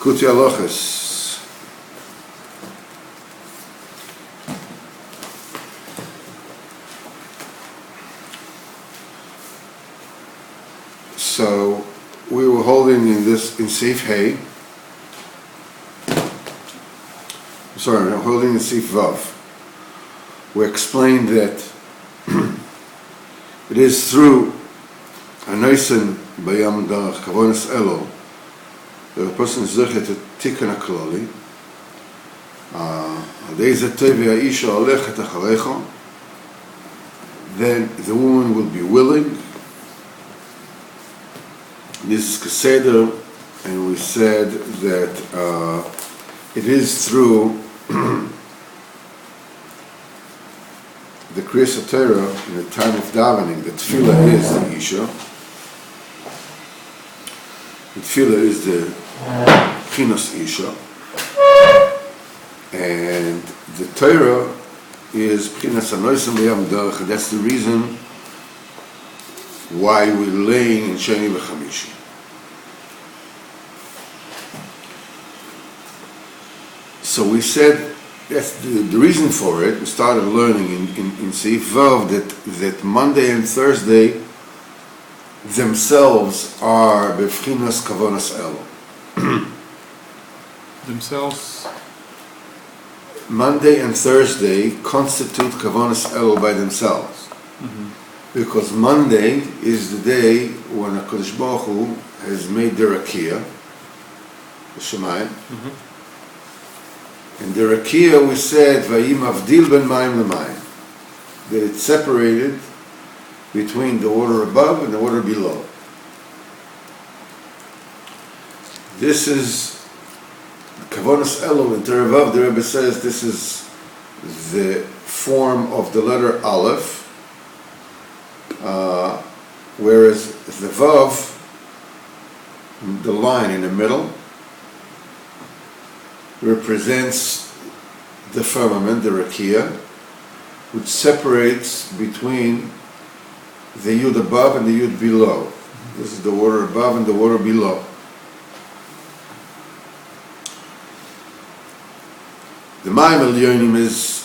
Likutei Halochos. So we were holding in Seif Hay. Sorry, I'm holding in Seif Vav. We explained that it is through Anoisen Bayam Darach Kavonas Elo that a person is zeichet to tikkun hakloli. Then the woman will be willing. This is Keseder, and we said that it is through the Kriyas Torah in the time of davening. The tefillah is the Isha. The tefillah is the Chinos Isha. And the Torah is Chinas Anoisem B'Yam Darach. That's the reason why we're laying in Sheni V'Chamishi. So we said that's the reason for it. We started learning in Seif Vav that Monday and Thursday themselves are B'Chinas Kavonas Elo. Themselves? Monday and Thursday constitute Kavonas Elo by themselves. Mm-hmm. Because Monday is the day when HaKadosh Baruch Hu has made the Rakia, the Shemayim. Mm-hmm. And the Rakia, we said, Vayim Avdil ben Mayim lemayim, that it's separated between the water above and the water below. This is Kavonas Elo in Torah Vav. The Rebbe says this is the form of the letter Aleph, whereas the Vav, the line in the middle, represents the firmament, the Rakia, which separates between the Yud above and the Yud below. This is the water above and the water below. The Mayim Elyonim is,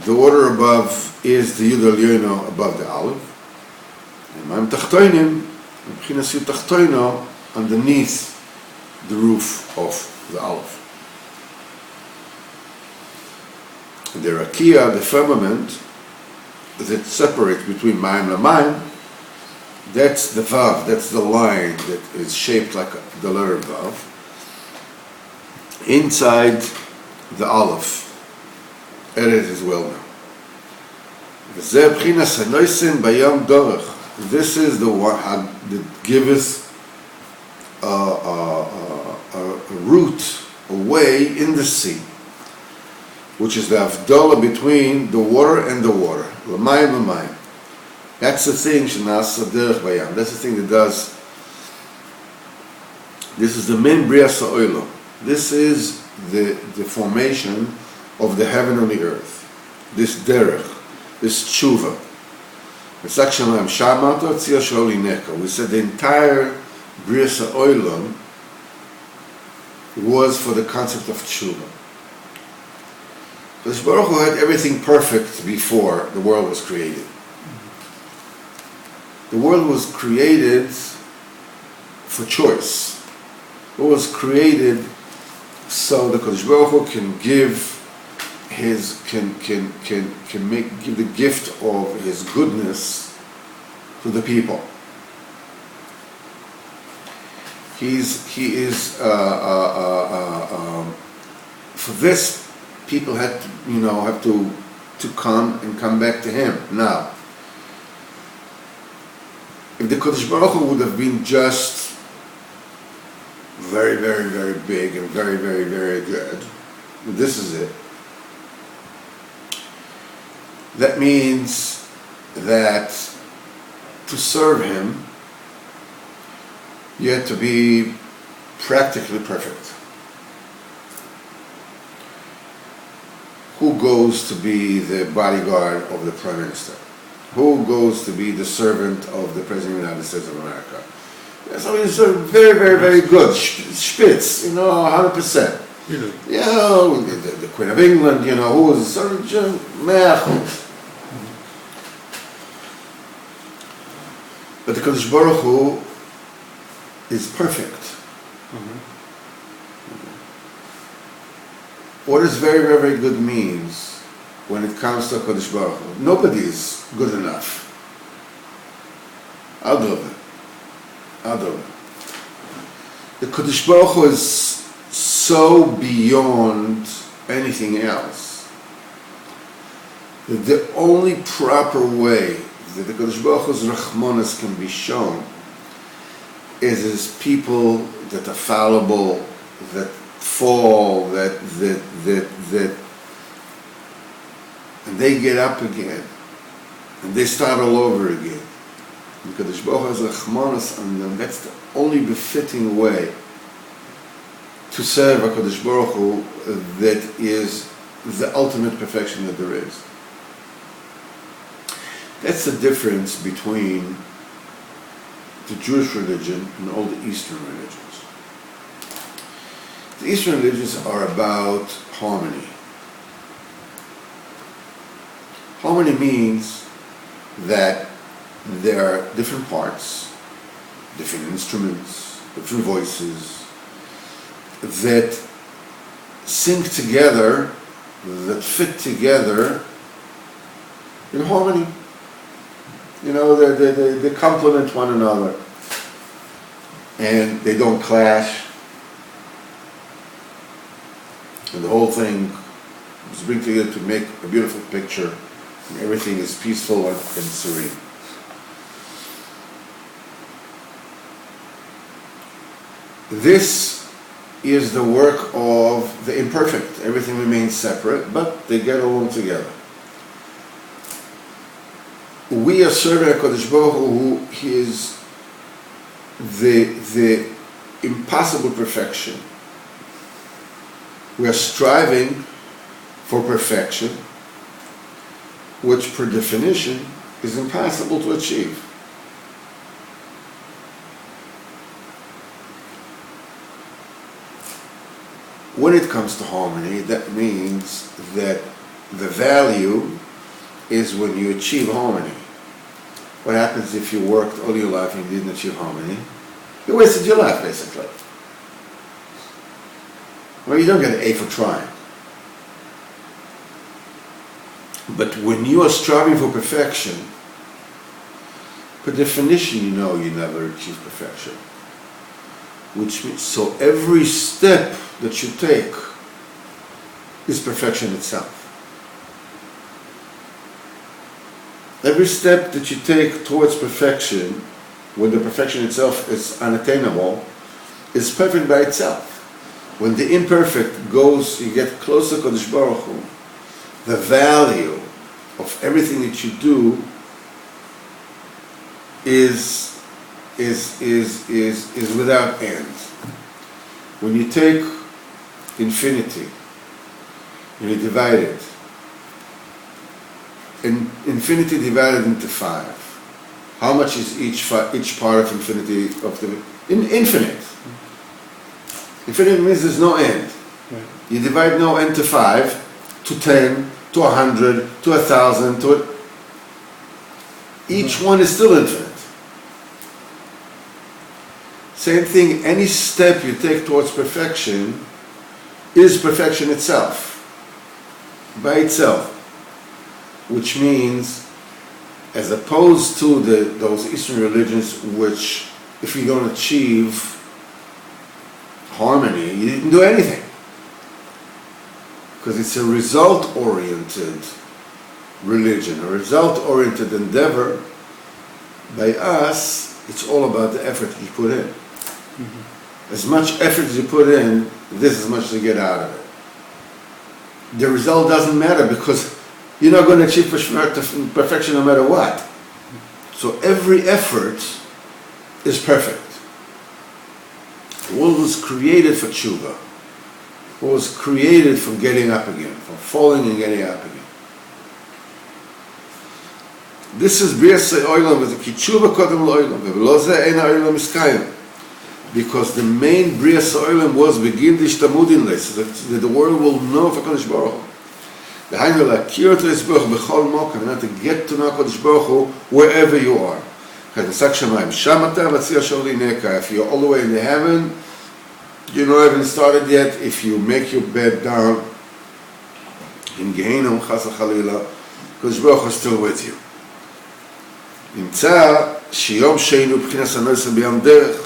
the water above is the Yud Elyono above the Aleph. And Mayim Tachtoinim, B'chinas Yud Tachtoino, underneath the roof of the Aleph. The Rakia, the firmament that separates between Mayim and Mayim, that's the Vav, that's the line that is shaped like the letter Vav, inside the Aleph. Eret is well known. This is the one that giveth a route, a way in the sea, which is the Avdola between the water and the water. L'mayim l'mayim. That's the thing, Shenasa derech bayam. That's the thing that does. This is the min brias ha'olam. This is the formation of the heaven and the earth. This derech, this tshuva. We said the entire brias ha'olam was for the concept of tshuva. Because Baruch Hu had everything perfect before the world was created. The world was created for choice. It was created so the Kodesh Baruch Hu can give give the gift of his goodness to the people. For this, people had to come and come back to him. Now, if the Kodesh Baruch Hu would have been just very, very, very big and very, very, very good, this is it. That means that to serve him, you had to be practically perfect. Who goes to be the bodyguard of the Prime Minister? Who goes to be the servant of the President of the United States of America? So he's very, very, very good. Spitz, 100%. The Queen of England, who was sort of but the Kodesh Baruch Hu is perfect. What does very, very, very good means when it comes to Kodesh Baruch Hu? Nobody is good enough. I'll do it. The Kodesh Baruch Hu is so beyond anything else that the only proper way that the Kodesh Baruch Hu's Rachmanas can be shown is as people that are fallible, that fall, that and they get up again and they start all over again. And Kodesh Baruch Hu has Rachmanas on them. That's the only befitting way to serve HaKadosh Baruch Hu that is the ultimate perfection that there is. That's the difference between the Jewish religion and all the Eastern religions. The Eastern religions are about harmony. Harmony means that there are different parts, different instruments, different voices, that sing together, that fit together in harmony. They complement one another and they don't clash. And the whole thing is bring together to make a beautiful picture, and everything is peaceful and serene. This is the work of the imperfect. Everything remains separate, but they get along together. We are serving HaKadosh Baruch Hu, who is the impossible perfection. We are striving for perfection, which per definition is impossible to achieve. When it comes to harmony, that means that the value is when you achieve harmony. What happens if you worked all your life and you didn't achieve harmony? You wasted your life, basically. Well, you don't get an A for trying. But when you are striving for perfection, per definition, you never achieve perfection. Which means, so every step that you take is perfection itself. Every step that you take towards perfection, when the perfection itself is unattainable, is perfect by itself. When the imperfect goes, you get closer to Kodesh Baruch Hu, the value of everything that you do is without end. When you take infinity and you divide it, and infinity divided into 5, how much is each part of infinity infinite? Infinite means there's no end. Right. You divide no end to 5, to 10, to 100, to 1,000, each one is still infinite. Same thing, any step you take towards perfection is perfection itself, by itself. Which means, as opposed to those Eastern religions, which if you don't achieve harmony, you didn't do anything. Because it's a result-oriented religion, a result-oriented endeavor. By us, it's all about the effort you put in. Mm-hmm. As much effort as you put in, this is much to get out of it. The result doesn't matter because you're not going to achieve perfection no matter what. So every effort is perfect. The world was created for tshuva. It was created for getting up again, for falling and getting up again. This is B'yasei Olam, with the Ki tshuva kodem l'olam, v'lo zeh ein ha'olam iskayim. because the main Brias Oilam was begin Tamudin list, that the world will know of HaKadosh Baruch Hu. The Hainu Lakir to His Baruch B'chol Mokum, and to get to know HaKadosh Baruch Hu wherever you are. If you're all the way in the heaven, you know, haven't started yet. If you make your bed down in Gehinnom, Chas v'Chalila, HaKadosh Baruch Hu is still with you. נמצא שיום שני בחינת הנוסע ביום דרך.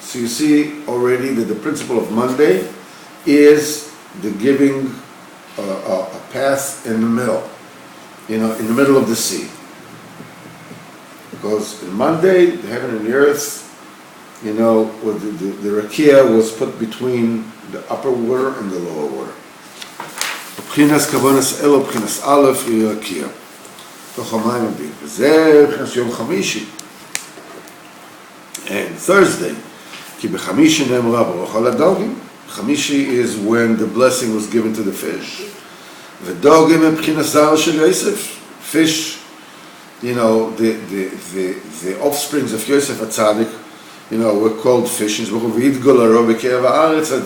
So you see already that the principle of Monday is the giving a path in the middle, in the middle of the sea. Because in Monday, the heaven and the earth, the rakia was put between the upper water and the lower water. B'chinas kavonas elo, b'chinas aleph, rakia. And Thursday, Chamishi is when the blessing was given to the fish. Fish, the offsprings of Yosef Atzadik, were called fish. And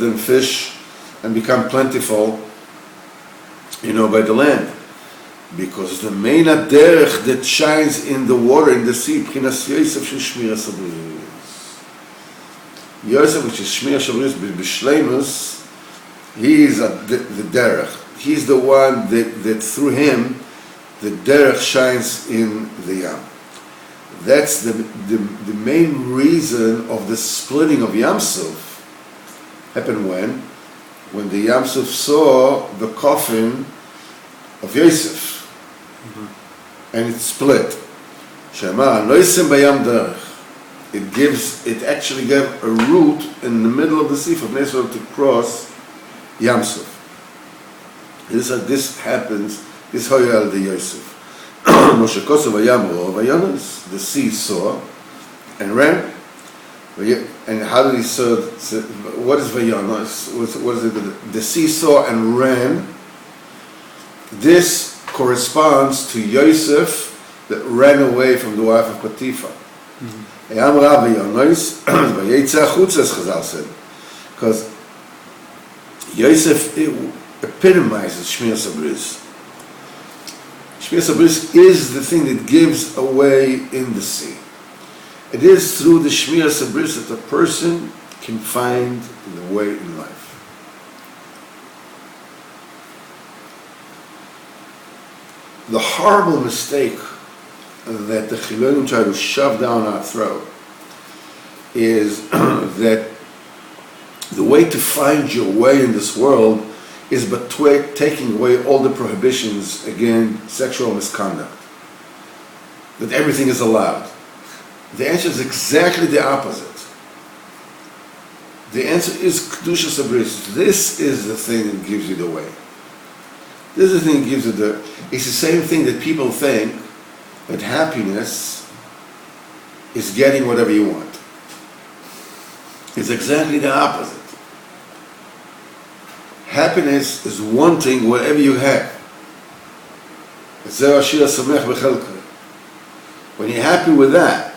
then fish and become plentiful, by the land. Because the main derech that shines in the water, in the sea, B'chinas Yosef shel Shmiras Habris. Yosef, which is Shmiras Habris b'shleimus, he is the derech. He's the one that through him, the derech shines in the Yam. That's the main reason of the splitting of Yam Suf happened when the Yam Suf saw the coffin of Yosef. And it split. It actually gave a route in the middle of the sea for Israel to cross Yam Suf. This happens, this Hoyal de Yosef. Moshe Kosovo Yamro, the sea saw and ran. And how did he saw? What is Vayanos? What is it? The sea saw and ran. This corresponds to Yosef that ran away from the wife of Potiphar. Because Yosef epitomizes Shmiras Habris. Shmiras Habris is the thing that gives away in the sea. It is through the Shmiras Habris that a person can find the way in life. The horrible mistake that the Chilonim try to shove down our throat is that the way to find your way in this world is by taking away all the prohibitions against sexual misconduct. That everything is allowed. The answer is exactly the opposite. The answer is Kedushas Habris. This is the thing that gives you the way. This is the thing that gives you it's the same thing that people think that happiness is getting whatever you want. It's exactly the opposite. Happiness is wanting whatever you have. When you're happy with that,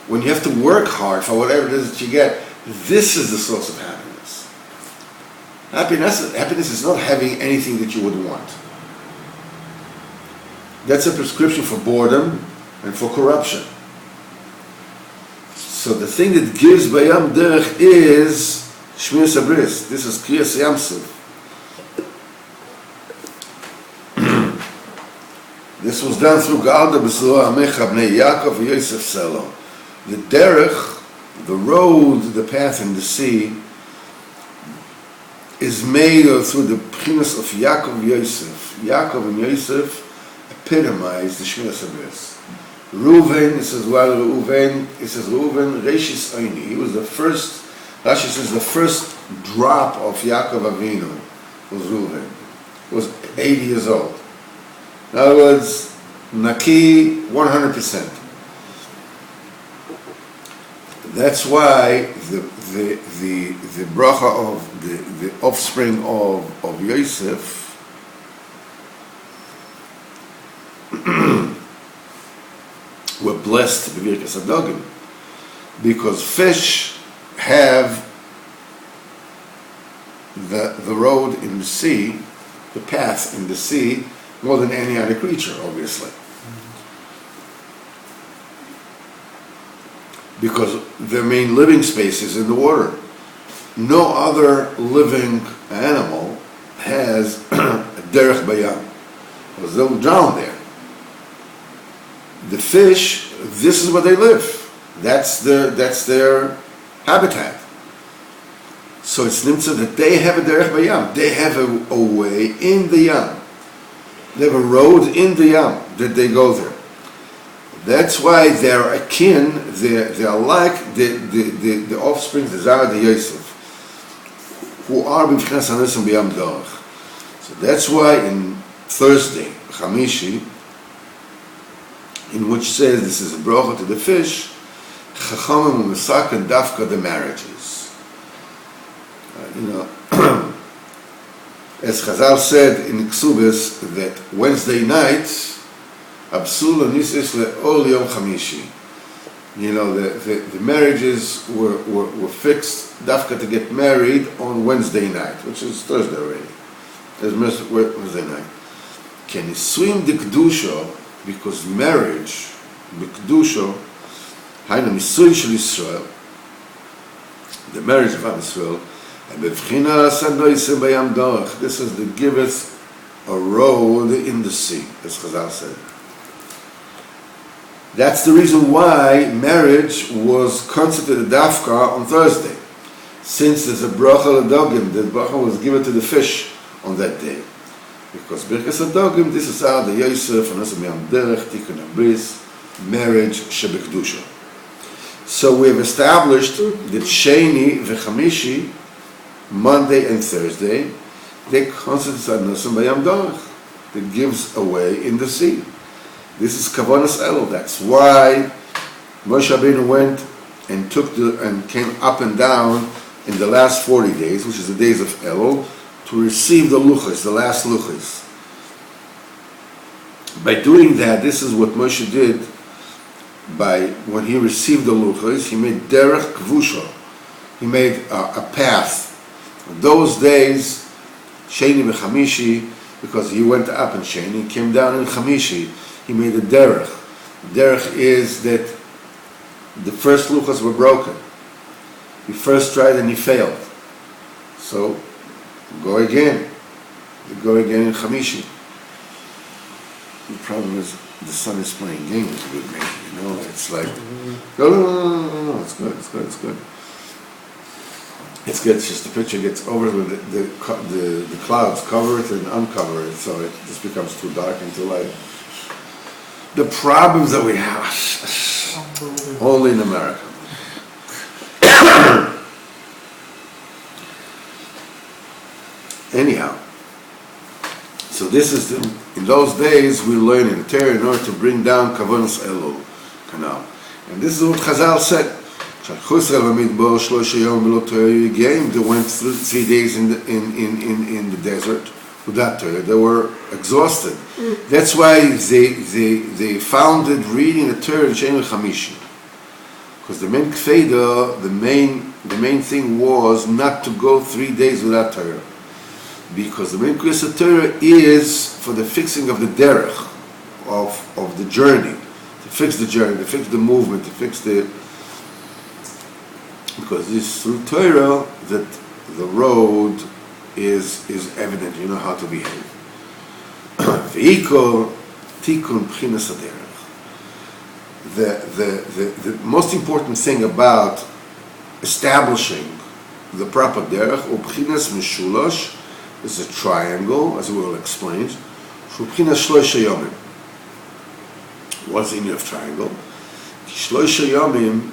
when you have to work hard for whatever it is that you get, this is the source of happiness. Happiness is not having anything that you would want. That's a prescription for boredom and for corruption. So the thing that gives Bayam Derech is Shmiras Habris. This is Kriyas Yam Suf. This was done through Galda B'Sura Amecha Bnei Yaakov Yosef Selo. The derech, the road, the path in the sea, is made through the B'chinas of Yaakov Yosef. Yaakov and Yosef epitomize the Shmiras Habris. Reuven, it says, Reuven, Reshis Oini. He was the first, Rashi says, the first drop of Yaakov Avinu was Reuven. He was 80 years old. In other words, Naki 100%. That's why the bracha of the offspring of Yosef were blessed b'birkas hadagim, because fish have the road in the sea, the path in the sea, more than any other creature, obviously. Because their main living space is in the water. No other living animal has a derech bayam, because they'll drown there. The fish, this is where they live. That's their habitat. So it's nimtza that they have a derech bayam. They have a way in the yam. They have a road in the yam that they go there. That's why they're akin. They're like the offspring, the Zara, the Yosef, who are b'vchinas hanesim b'yam dorach. So that's why in Thursday, Chamishi, in which says this is a bracha to the fish, Chachamim u'mesaken dafka the marriages. As Chazal said in Ksubis, that Wednesday night, Absul Nisis le'ol yom Chamishi. The marriages were fixed, dafka to get married on Wednesday night, which is Thursday already. There's Wednesday night. Can you swim the Kedusha, because marriage, the Kedusha, Hainu Misui Shel Yisrael, the marriage of Am Yisrael, this is the giveth a road in the sea, as Chazal said. That's the reason why marriage was constituted dafka on Thursday, since there's a bracha l'dogim. The bracha was given to the fish on that day, because birkas l'dogim, this is how the Yosef and Asam Yam Derech Tikkun Abris, marriage shebekdusha. So we have established that Sheni v'Chamishi, Monday and Thursday, they constitute Nasam Bayam Dorach, that gives away in the sea. This is Kavanas Elul. That's why Moshe Rabbeinu went and came up and down in the last 40 days, which is the days of Elul, to receive the luchos, the last luchos. By doing that, this is what Moshe did. When he received the luchos, he made derech kvusha. He made a path. In those days, Sheni v'Chamishi, because he went up in Sheni, came down in Chamishi, he made a derech. Derech is that the first luchos were broken. He first tried and he failed. So, go again. You go again in Chamishi. The problem is the son is playing games with me. It's like, no, it's good. It's good. It's just the picture gets over with the clouds cover it and uncover it, so it just becomes too dark and too light. The problems that we have, only in America. Anyhow, so this is in those days we learn in the Torah in order to bring down Kavanas Elul canal, and this is what Chazal said. They went through 3 days in the desert without Torah. They were exhausted. That's why they founded reading the Torah in Sheni Chamishi, because the main kfeda, the main thing was not to go 3 days without Torah, because the main kriyas of Torah is for the fixing of the derech of the journey, to fix the journey, to fix the movement, to fix the. Because it's through Torah that the road is evident. You know how to behave. Ve'iko tikun b'chinas haderech. The most important thing about establishing the proper derech, b'chinas mishulash, is a triangle, as we will explain. B'chinas shloisha yomim. What's the meaning of triangle? Shloisha yomim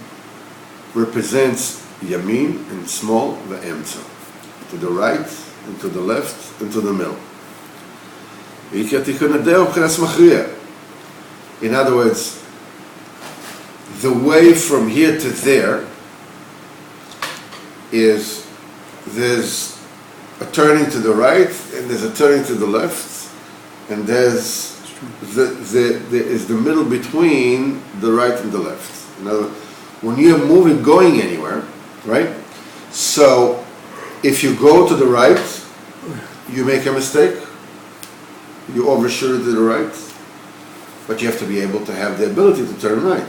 represents Yamin and small, the Emtza, to the right and to the left and to the middle. In other words, the way from here to there is there's a turning to the right and there's a turning to the left, and there's the middle between the right and the left. In other words, when you're moving, going anywhere, right? So, if you go to the right, you make a mistake. You overshoot it to the right. But you have to be able to have the ability to turn right?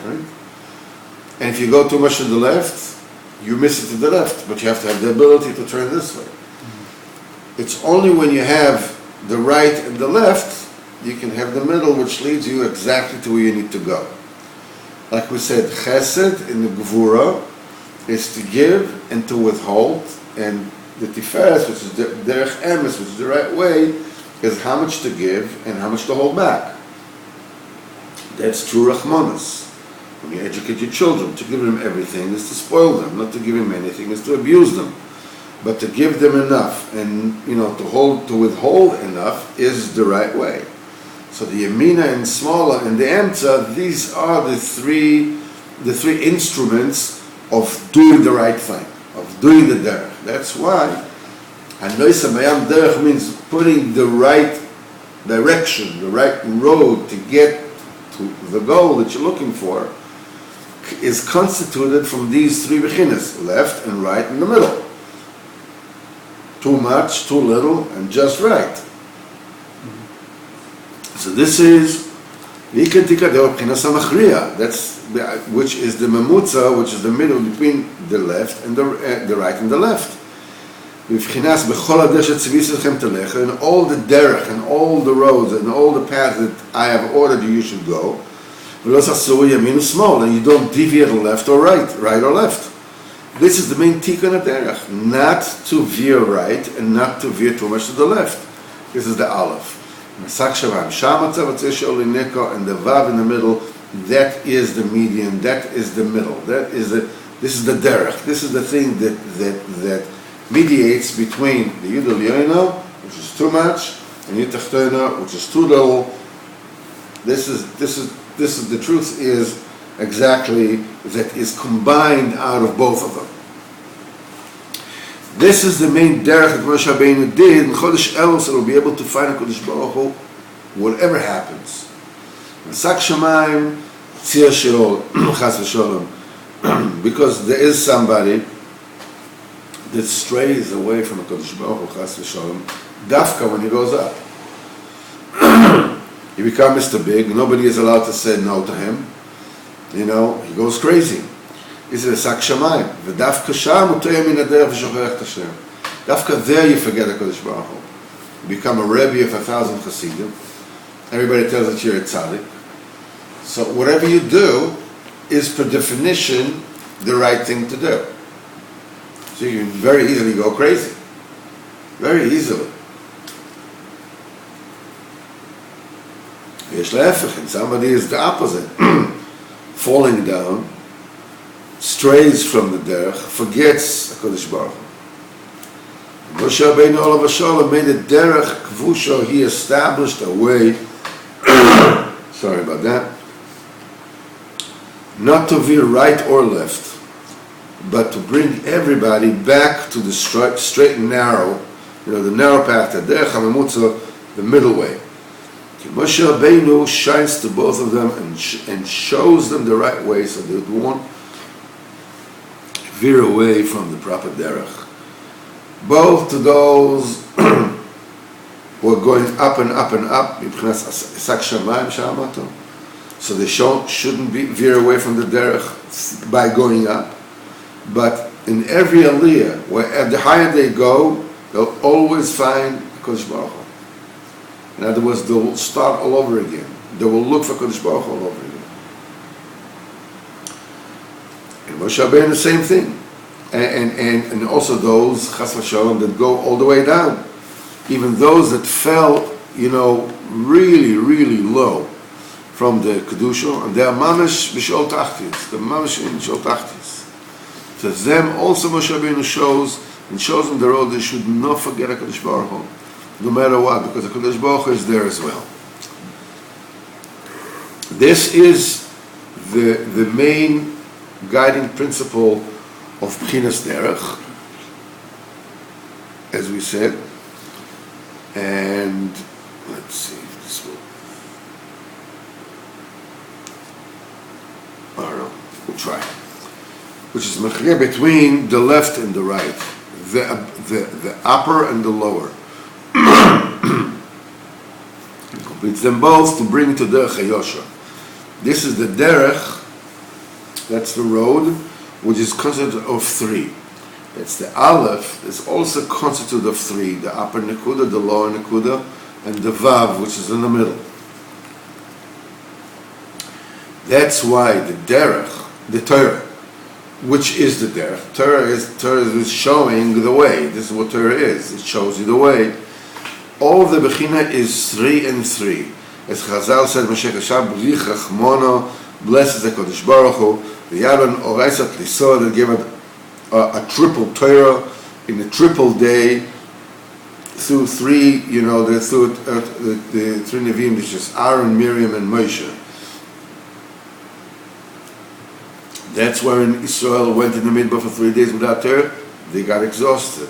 And if you go too much to the left, you miss it to the left, but you have to have the ability to turn this way. It's only when you have the right and the left, you can have the middle, which leads you exactly to where you need to go. Like we said, chesed in the gevura is to give and to withhold, and the tiferes, which is the derech emes, which is the right way, is how much to give and how much to hold back. That's true rachmanas. When you educate your children, to give them everything is to spoil them, not to give them anything is to abuse them. But to give them enough and to withhold enough is the right way. So the yamina and smala and the emtza, these are the three instruments of doing the right thing, of doing the derech. That's why hanoisa mayam derech means putting the right direction, the right road to get to the goal that you're looking for, is constituted from these three bechinas, left and right in the middle. Too much, too little, and just right. So this is Likutei bechinas hamachriya. That's which is the memutza, which is the middle between the left and the right and the left. Bechinas bechol hadeshet tzivisilechem telecha, and all the derech and all the roads and all the paths that I have ordered you should go. And you don't deviate left or right or left. This is the main tikkun derech, not to veer right and not to veer too much to the left. This is the aleph. And the vav in the middle, that is the median, that is the middle, this is the derech. This is the thing that mediates between the yud elyono, which is too much, and yud tachtona, which is too little. This is the truth is exactly that is combined out of both of them. This is the main derech that Moshe Rabbeinu did in Chodesh Elul, so we'll be able to find a Kodesh Baruch Hu, whatever happens. Sak Shamayim, Tzir Sheol, Chas v'Sholom, because there is somebody that strays away from a Kodesh Baruch Hu, Chas v'Sholom, dafka when he goes up. He becomes Mr. Big, nobody is allowed to say no to him. He goes crazy. Is it a sak shamayim? V'dafka sham utoya min haderech v'shocherech Hashem. Dafka there you forget HaKadosh Baruch Hu. You become a rebbe of 1,000 chassidim. Everybody tells that you're a tzaddik. So whatever you do is per definition the right thing to do. So you can very easily go crazy. Very easily. Yesh le'efech, and somebody is the opposite. Falling down, strays from the derech, forgets HaKadosh Baruch Hu. Moshe Rabbeinu Olav HaSholem made a derech kvusha, he established a way, sorry about that, not to veer right or left, but to bring everybody back to the straight and narrow, the narrow path, the derech hamemutza, the middle way. Moshe Rabbeinu shines to both of them and shows them the right way so they won't veer away from the proper derech. Both to those who are going up and up and up, so they shouldn't veer away from the derech by going up. But in every aliyah, where the higher they go, they'll always find Kodesh Baruch Hu. In other words, they will start all over again. They will look for Kodesh Baruch Hu all over again. And Moshe Rabbeinu, the same thing. And also those, Chas v'Sholom, that go all the way down. Even those that fell, really, really low from the Kedusha, and they are mamash b'shol tachtis. They're mamash in shol tachtis. To them also Moshe Rabbeinu shows them the road they should not forget HaKadosh Baruch Hu. No matter what, because the Kodesh Baruch Hu is there as well. This is the main guiding principle of B'chinas Derech, as we said. And let's see if this will. I don't know. We'll try. which is mechriya between the left and the right, the upper and the lower. It completes them both to bring to derech hayosha. This is the derech, that's the road, which is constituted of three. That's the aleph, is also constituted of three, the upper nekuda, the lower nekuda, and the vav, which is in the middle. That's why the derech, the Torah, which is the derech, Torah is showing the way. This is what Torah is. It shows you the way. All the bechina is 3 and 3. As Chazal said, Moshe Kashav, B'li Chachmono, blesses the Kodesh Baruch Hu, the Yadon Oraisat Liso, that gave a triple Torah in a triple day through three, the three Nevi'im, which is Aaron, Miriam, and Moshe. That's why when Israel went in the midbar for 3 days without Torah, they got exhausted.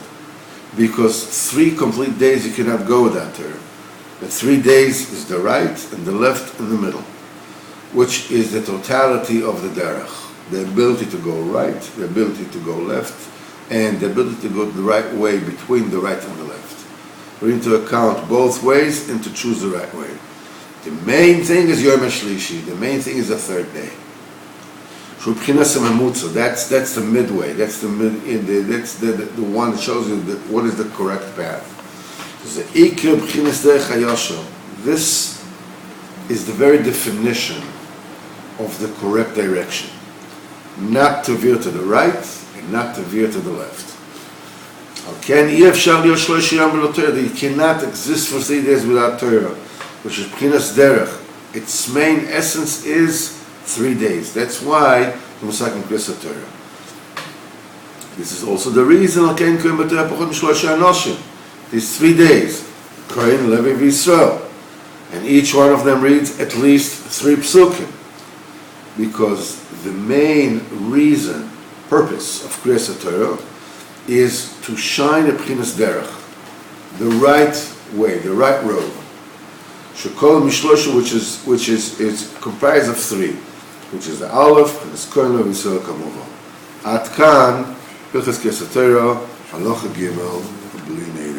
Because 3 complete days you cannot go without Torah. The 3 days is the right and the left and the middle, which is the totality of the derech. The ability to go right, the ability to go left, and the ability to go the right way between the right and the left. We need to account both ways and to choose the right way. The main thing is Yom HaShlishi. The main thing is the 3rd day. That's the midway. That's the one that shows you what is the correct path. This is the very definition of the correct direction. Not to veer to the right and not to veer to the left. You cannot exist for 3 days without Torah, which is B'chinas Derech. Its main essence is 3 days. That's why the Musakim Kriyas Torah. This is also the reason these 3 days, Kohen, Levi, Yisrael, and each one of them reads at least 3 psukim, because the main purpose of Kriyas Torah is to shine a B'chinas Derech, the right way, the right road. Shekol Mishlosha, which is comprised of 3, which is the Aleph, and the Kohen, Levi, Yisrael, Kamovo. At Kan, Hilchos Kriyas Torah, Halocha Gimel, B'li Neil.